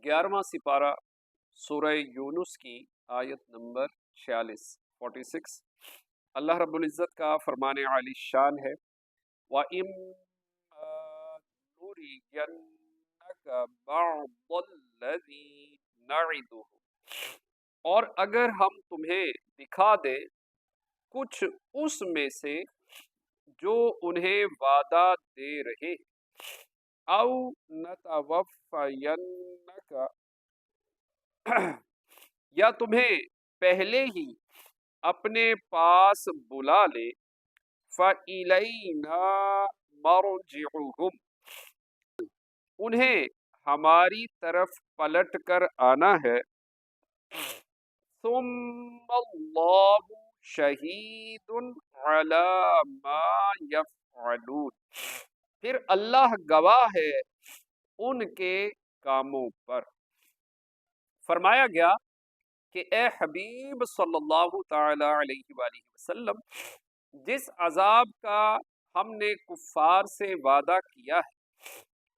11واں سپارہ سورہ یونس کی آیت نمبر 46 اللہ رب العزت کا فرمان عالی شان ہے وَإِمَّا نُرِيَنَّكَ بَعْضَ الَّذِي نَعِدُهُمْ، اور اگر ہم تمہیں دکھا دیں کچھ اس میں سے جو انہیں وعدہ دے رہے ہیں، او نتوفینک، یا تمہیں پہلے ہی اپنے پاس بلا لے، فَإِلَيْنَا مَرْجِعُهُمْ، انہیں ہماری طرف پلٹ کر آنا ہے، ثُمَّ اللَّهُ شَهِيدٌ عَلَى مَا يَفْعَلُونَ، پھر اللہ گواہ ہے ان کے کاموں پر۔ فرمایا گیا کہ اے حبیب صلی اللہ تعالی علیہ وآلہ وسلم، جس عذاب کا ہم نے کفار سے وعدہ کیا ہے،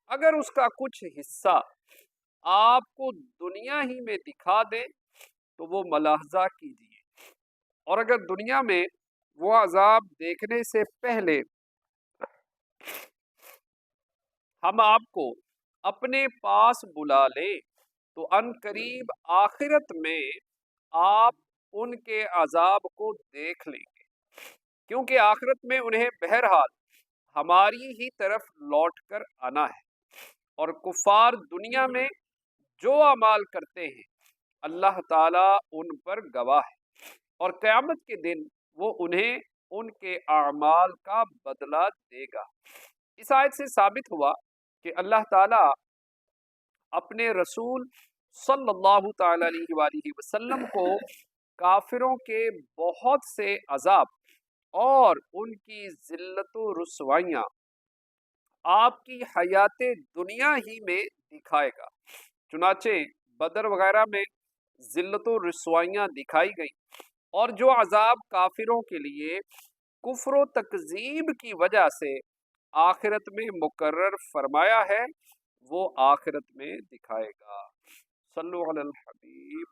اگر اس کا کچھ حصہ آپ کو دنیا ہی میں دکھا دیں تو وہ ملاحظہ کیجیے، اور اگر دنیا میں وہ عذاب دیکھنے سے پہلے ہم آپ کو اپنے پاس بلا لیں تو ان قریب آخرت میں آپ ان کے عذاب کو دیکھ لیں گے، کیونکہ آخرت میں انہیں بہرحال ہماری ہی طرف لوٹ کر آنا ہے، اور کفار دنیا میں جو اعمال کرتے ہیں اللہ تعالیٰ ان پر گواہ ہے، اور قیامت کے دن وہ انہیں ان کے اعمال کا بدلہ دے گا۔ اس آیت سے ثابت ہوا کہ اللہ تعالیٰ اپنے رسول صلی اللہ تعالی علیہ وآلہ وسلم کو کافروں کے بہت سے عذاب اور ان کی ذلت و رسوائیاں آپ کی حیات دنیا ہی میں دکھائے گا۔ چنانچہ بدر وغیرہ میں ذلت و رسوائیاں دکھائی گئی، اور جو عذاب کافروں کے لیے کفر و تکذیب کی وجہ سے آخرت میں مقرر فرمایا ہے وہ آخرت میں دکھائے گا۔ صلو علی الحبیب۔